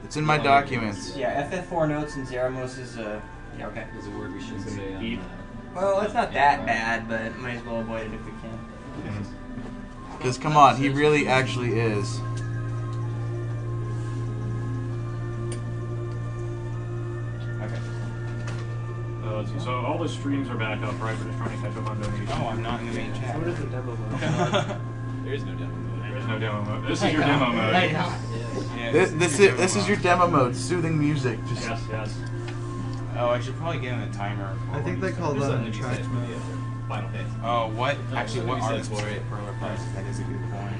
It's in my documents. Yeah, FF4 notes and Zeramos is yeah, okay. There's a word we should say. Eat. Well, it's not that bad, but might as well avoid it if we can. Because come on, he really actually is. Okay. So all the streams are back up, right? We're just trying to catch up on donations. Oh, I'm not in the main chat. What is the demo mode? There is no demo mode. There is no demo mode. This is your demo mode. Yeah, This is your demo mode, soothing music. Just Yes, yes. Oh, I should probably get in a timer. I think they call that an track mode. Final Fantasy. Oh, what? Actually, what Let me artist say for it? That is a good point.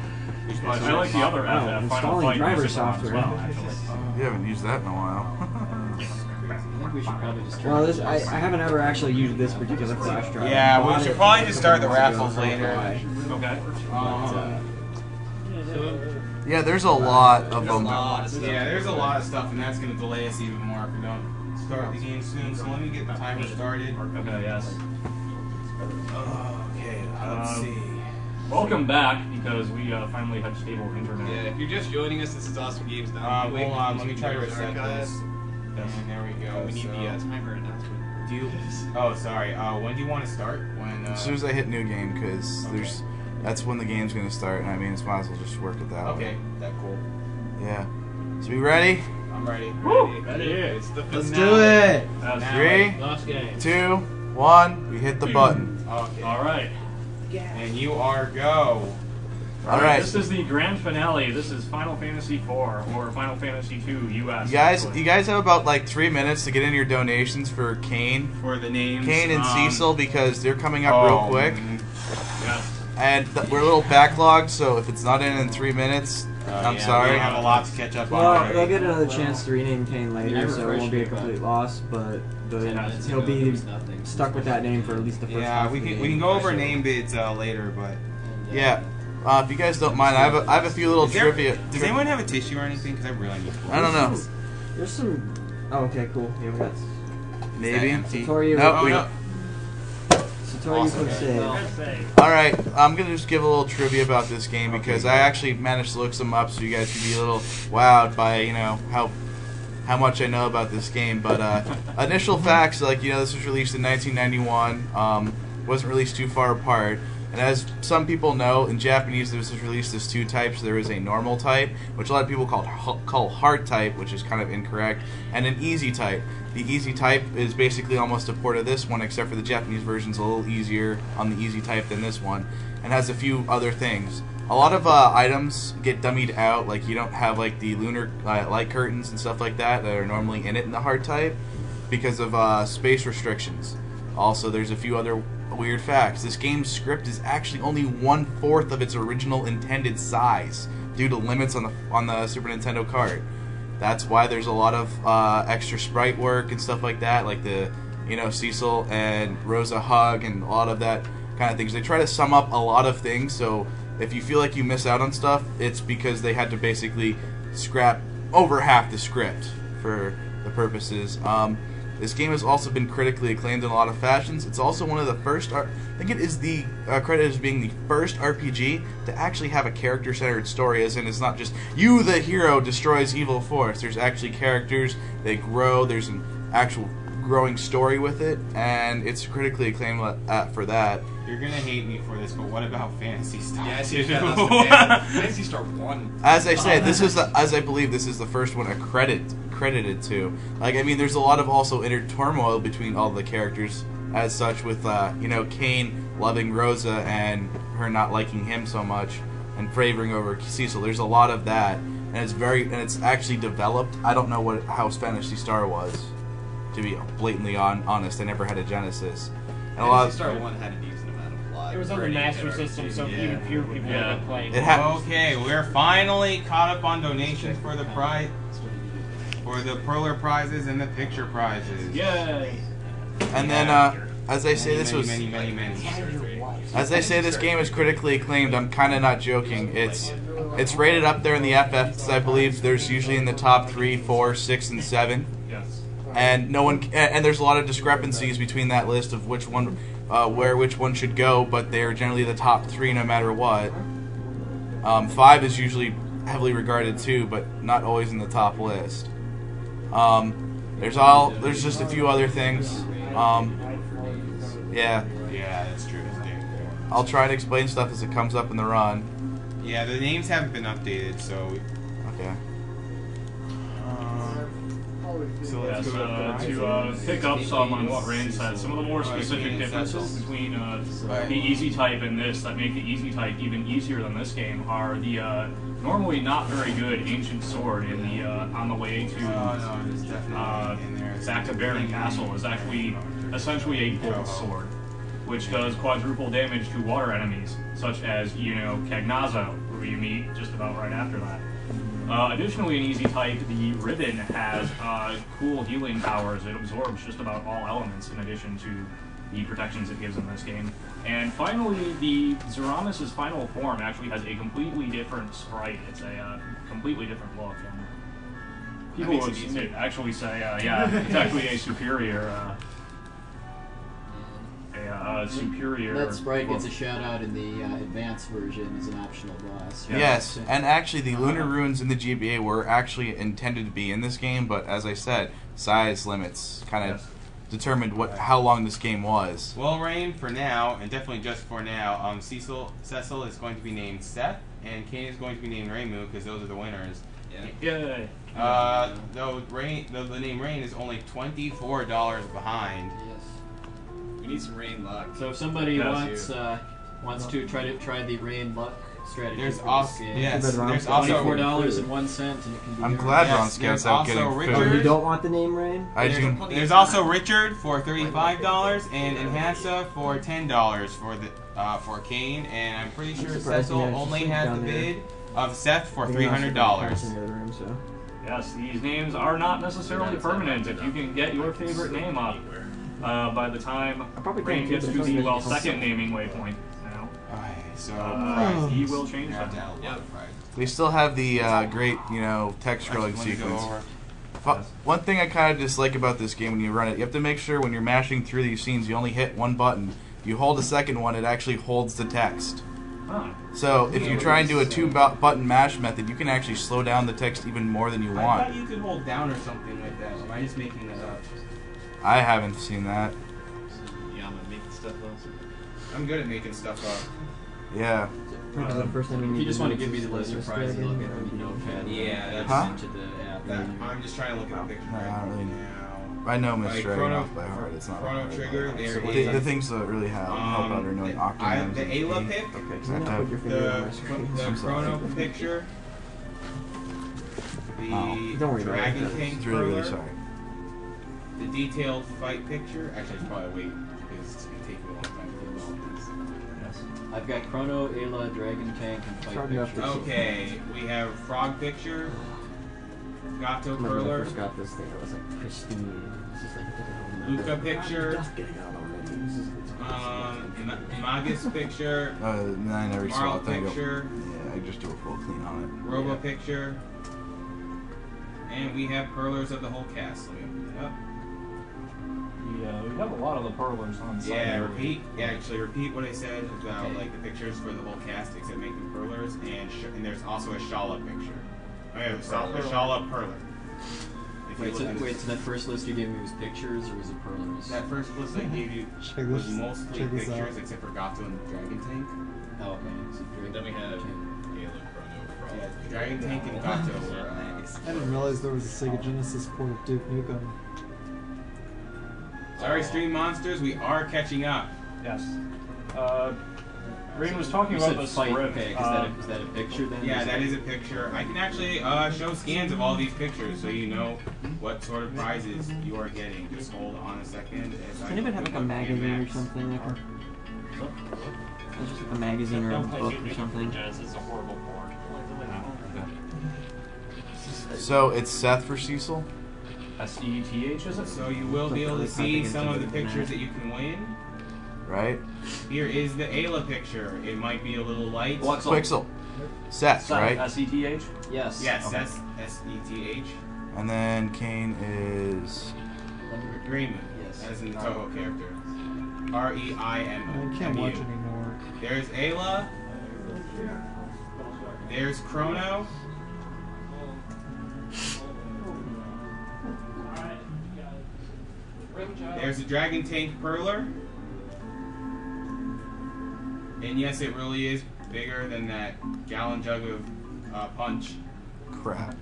I like the other FF, Final installing Fight driver music one as software. well, actually. you haven't used that in a while. I think we should probably just Well, this I haven't ever actually used this particular flash drive. Yeah, I we bought should it probably a just couple start the months ago raffles for later. July. Okay. Yeah, there's a lot of them. Yeah, there's a lot of stuff, and that's going to delay us even more if we don't start the game soon. So let me get the timer started. Okay, yes. Okay, let's see. Welcome back, because we finally had stable internet. Yeah, if you're just joining us, this is Awesome Games Down. Hold on, let me try to reset this. And there we go. We need so, the timer announcement. do you, oh, sorry. When do you want to start? When? As soon as I hit new game, because that's when the game's gonna start, and I mean, it's might as well just work it that way. Okay, that cool. Yeah. So we ready? I'm ready. Ready? It's the Let's finale. do it! That's 3, Last game. 2, 1. We hit the button. Okay. All right. And you are go. All right. This is the grand finale. This is Final Fantasy IV or Final Fantasy II US. You guys have about like 3 minutes to get in your donations for Kane, For the names. and Cecil, because they're coming up real quick. Yes. And we're a little backlogged, so if it's not in 3 minutes, I'm sorry. We have a lot to catch up on. Well, already. they'll get another chance to rename Kane later, Yeah, so it won't be a complete loss, but he'll be stuck with that name for at least the first Yeah, half we of the can game. go over name bids later, but Yeah. If you guys don't mind, I have a few little trivia. Does anyone have a tissue or anything? Because I really need to. I don't know. There's some. Oh, okay, cool. Yeah, we got Maybe. Satori. Nope. We don't. Satori Awesome. save. All right. I'm gonna just give a little trivia about this game because I actually managed to look some up, so you guys can be a little wowed by how much I know about this game. But initial facts, like this was released in 1991. Wasn't released too far apart. And as some people know, in Japanese this was released as 2 types. There is a normal type, which a lot of people call hard type, which is kind of incorrect, and an easy type. The easy type is basically almost a port of this one, except for the Japanese version's a little easier on the easy type than this one, and has a few other things. A lot of items get dummied out, like you don't have like the lunar light curtains and stuff like that are normally in it in the hard type because of space restrictions. Also, there's a few other weird facts. This game's script is actually only 1/4 of its original intended size due to limits on the Super Nintendo cart. That's why there's a lot of extra sprite work and stuff like that, like the Cecil and Rosa hug and a lot of that kind of things. They try to sum up a lot of things, so if you feel like you miss out on stuff, it's because they had to basically scrap over half the script for the purposes. This game has also been critically acclaimed in a lot of fashions. It's also one of the first, I think it is the credit as being the first RPG to actually have a character-centered story, as in it's not just you, the hero, destroys evil force. There's actually characters, they grow, there's an actual growing story with it, and it's critically acclaimed for that. You're gonna hate me for this, but what about Fantasy Star? Yeah, I see that. Fantasy Star 1. As I say, as I believe this is the first one credited to. Like, I mean, there's a lot of also inner turmoil between all the characters, as such, with Kane loving Rosa and her not liking him so much and favoring over Cecil. There's a lot of that, and it's actually developed. I don't know how Fantasy Star was, to be blatantly honest. I never had a Genesis. And Fantasy Star 1 had a decent amount of plot. It was on the Master System, so even fewer people would have played. Okay, we're finally caught up on donations for the prize, for the Proler prizes and the picture prizes. Yay! And then, as I say, this game is critically acclaimed. I'm kind of not joking. It's rated up there in the FFs. I believe there's usually in the top 3, 4, 6, and 7. Yes. And there's a lot of discrepancies between that list of which one, where which one should go, but they're generally the top 3 no matter what. 5 is usually heavily regarded too, but not always in the top list. There's just a few other things. Yeah. Yeah, that's true. I'll try to explain stuff as it comes up in the run. Yeah, the names haven't been updated, so. Okay. So Yeah, let's go to pick up some on what Rane said, some of the more specific differences between the easy type and this that make the easy type even easier than this game are the normally not very good ancient sword in the on the way to back to Baron Castle is actually essentially a bolt sword, which does quadruple damage to water enemies, such as Cagnazo, who you meet just about right after that. Additionally, in easy type, the ribbon has cool healing powers. It absorbs just about all elements in addition to the protections it gives in this game. And finally, the Zeramis' final form actually has a completely different sprite. It's a completely different look. And people would actually say, yeah, it's actually a superior superior. That sprite gets a shout out in the advanced version as an optional boss. Right? Yes, and actually the Lunar Runes in the GBA were actually intended to be in this game, but as I said, size limits kind of determined how long this game was. Well, Rane, for now, and definitely just for now, Cecil is going to be named Seth, and Kane is going to be named Raimu, because those are the winners. Yay! Though the name Rane is only $24 behind. We need some rain luck. So if somebody wants to try the rain luck strategy, there's also $24.01, and it can be. I'm glad Ron Scout's out getting food. You don't want the name Rain? There's also Richard for $35 and Enhansa for $10 for Kane, and I'm pretty sure Cecil only has the bid of Seth for $300. Yes, these names are not necessarily permanent. If you can get your favorite name up by the time Rain gets to the second naming waypoint now, he will change them. We still have the great, text scrolling sequence. One thing I kind of dislike about this game when you run it, you have to make sure when you're mashing through these scenes, you only hit one button. If you hold a second one, it actually holds the text. So if you try and do a two-button mash method, you can actually slow down the text even more than you want. I thought you could hold down or something like that. Am I just making that up? I haven't seen that. Yeah, I'm making stuff up. I'm good at making stuff up. Yeah. If you just want to give me the list of prizes, I'll get them in Notepad. Yeah, that's into the app. I'm just trying to look at the picture I don't really now. I know Mr. Dragon by heart. It's not Chrono Trigger. The things that really help out are knowing Octanames. The Ayla pick. The Chrono picture. The Dragon Tank really sorry. The detailed fight picture. Actually, I should probably wait because it's going to take me a long time to do all this. Yes. I've got Chrono, Ayla, Dragon Tank, and fight picture. Okay, we have Frog picture. Gato When I Perler. first got this thing, it was like pristine. It's just like a typical Luca picture. Just getting out already. Magus picture. I never saw Marl it. Then picture. Yeah, I just do a full clean on it. Robo picture. And we have Perlers of the whole cast. Let me open it up. We have a lot of the Perlers on site. Yeah, repeat what I said about like the pictures for the whole cast, except make them Perlers, and there's also a Shala picture. Oh yeah, a Shala Perler. Wait, so that first list you gave me was pictures, or was it Perlers? That first list I gave you was mostly pictures, except for Gato and the Dragon Tank. Oh, okay. So Then we had Ayla, Chrono, Frog. Yeah, Dragon Tank and Gato were. I didn't realize there was a Sega Genesis port of Duke Nukem. Sorry, Stream Monsters, we are catching up. Yes. Rain was talking about the fight script. pick. Is that a picture then? Yeah, that is a picture. I can actually show scans of all these pictures so you know what sort of prizes you are getting. Just hold on a second. Can it have like a magazine or something? It's just like a magazine or a book or something. It's a horrible board. So it's Seth for Cecil? SETH, is it? So you will be able to see some of the pictures that you can win. Right? Here is the Ayla picture. It might be a little light. Quixel. Seth, right? SETH? Yes. Yes, okay. SETH. And then Kane is... Raimu. Yes. As in the Toho character. R-E-I-M-O. I can't watch anymore. There's Ayla. There's Chrono. There's a Dragon Tank Perler. And yes, it really is bigger than that gallon jug of punch. Crap.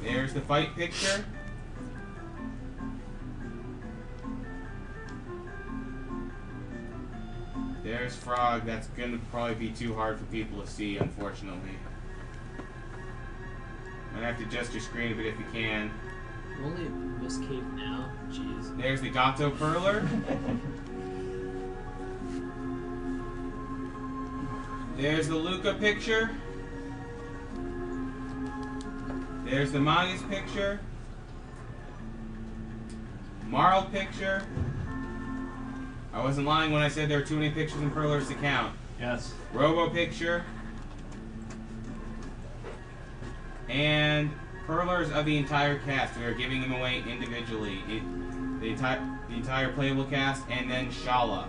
There's the fight picture. There's Frog. That's going to probably be too hard for people to see, unfortunately. I'm going to have to adjust your screen a bit if you can. You only miss Kate now? Jeez. There's the Gato Perler. There's the Luca picture. There's the Magus picture. Marl picture. I wasn't lying when I said there were too many pictures and Perlers to count. Yes. Robo picture. And Perlers of the entire cast. We are giving them away individually. The entire playable cast, and then Shala.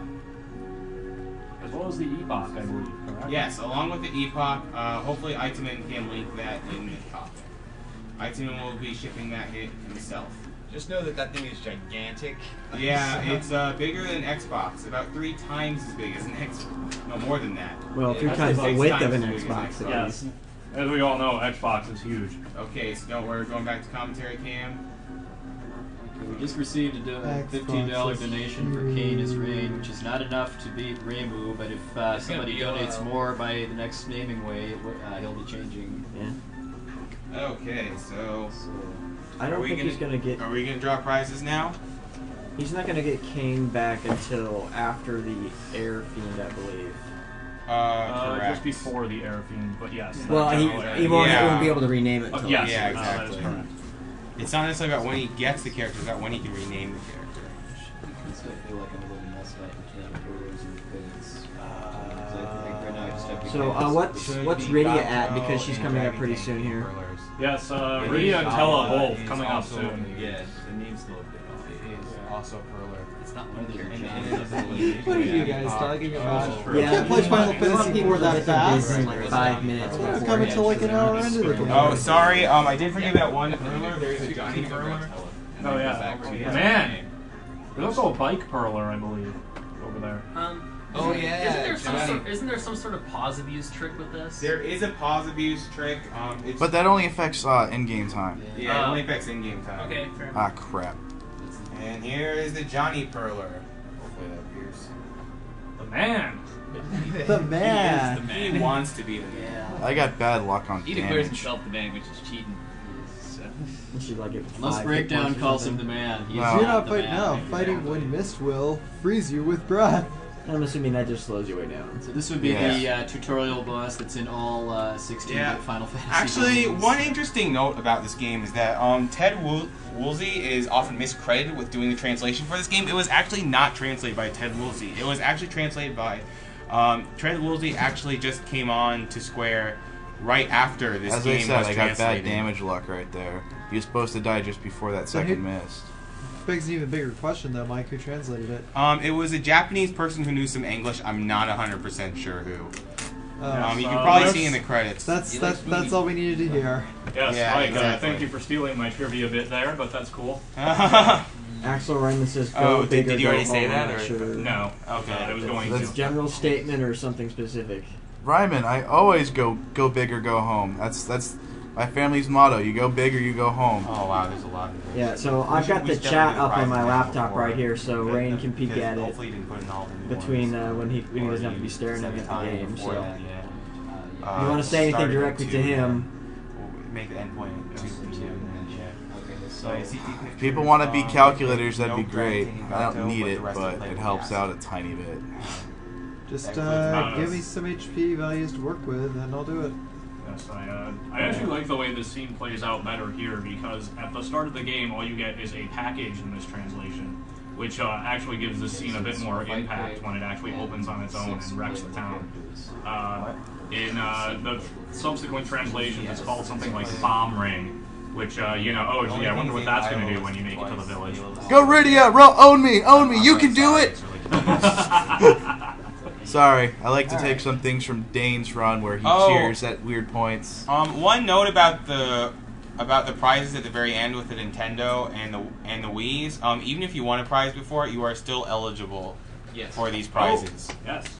As well as the Epoch, I believe, correct? Yes, along with the Epoch. Hopefully Itaman can link that in the topic. Itaman will be shipping that hit himself. Just know that thing is gigantic. Yeah, it's bigger than Xbox. About 3 times as big as an Xbox. No, more than that. Well, 3 That's times the 6 width times of an as big as Xbox. At Yes. least. As we all know, Xbox is huge. Okay, so don't worry, going back to commentary cam. We just received a $15 donation for Kane as Rain, which is not enough to beat Raimu, but if somebody donates more by the next naming way, he'll be changing. Yeah. Okay, so I don't think he's gonna get. Are we gonna draw prizes now? He's not gonna get Kane back until after the Air Fiend, I believe. Correct. Just before the Air Fiend, but yes. Well, he won't be able to rename it. Until Yes, Yeah, that is exactly. correct. It's not necessarily about when he gets the character, it's about when he can rename the character. I feel like I'm a little messed up between the photos and things. Right now I just have to what's Rydia at? Because she's coming up pretty soon here. Yes, Rydia and Tella both coming up soon. Yes, the name's still a bit off. It is also Perler. It's not one of What are you guys talking about? Yeah, Can't play Final Fantasy people 4 that fast. in like 5 minutes. We're coming to like an hour into the game. Oh, sorry, I did forget that one Perler. There's a Johnny Perler. Oh yeah. Man! There's also a Bike Perler, I believe, over there. Oh yeah. Isn't there some sort of pause abuse trick with this? There is a pause abuse trick. But that only affects in-game time. Yeah, it only affects in-game time. Okay, fair enough. Ah, crap. And here is the Johnny Perler. Hopefully that appears. The man! The man. He wants to be the man. I got bad luck on He declares damage. himself the man, which is cheating. So. She's like it. Unless Breakdown calls him the man. He is No. You're not not the fighting man. now. Fighting when Mist will freeze you with breath. I'm assuming that just slows you way down. So this would be the tutorial boss that's in all 16-bit Final Fantasy Actually, games. one interesting note about this game is that Ted Woolsey is often miscredited with doing the translation for this game. It was actually not translated by Ted Woolsey. It was actually translated by Ted Woolsey. Actually, just came on to Square right after this As game I said, was I got translated. bad damage luck right there. He was supposed to die just before that second mist. Begs an even bigger question though, Mike, who translated it? It was a Japanese person who knew some English. I'm not 100% sure who. You can So probably that's- see in the credits. That's all we needed to hear. Yes, Yeah, Mike, exactly. thank you for stealing my trivia bit there, but that's cool. Axel Ryman says, "Go Oh, big did or you go already say home." that, I'm not or- sure. No. Okay. I was going That's to. general statement or something specific. Ryman, I always go big or go home. That's my family's motto. You go big or you go home. Oh wow, there's a lot. Yeah, so I've got the chat up on my laptop right here, so Rain can peek at it Hopefully, you didn't put in all the new between ones. when he doesn't have to be staring at the Sometime game. before So that, yeah. if you want to say anything started directly to him, we'll make the endpoint 2 and then yeah. So People want to be calculators, that'd be great. I don't need it, but it helps out a tiny bit. Just Excellent. give me some HP values to work with, and I'll do it. Yes, I actually like the way this scene plays out better here because at the start of the game, all you get is a package in this translation, which actually gives the scene a bit more impact when it actually opens on its own and wrecks the town. In the subsequent translations, it's called something like Bomb Ring, which, oh gee, I wonder what that's going to do when you make it to the village. Go Rydia! Own me! You can do it! Sorry, I like to take some things from Dane's run where he cheers at weird points. One note about the about the prizes at the very end with the Nintendo and the Wii's. Even if you won a prize before, you are still eligible Yes. for these prizes. Yes.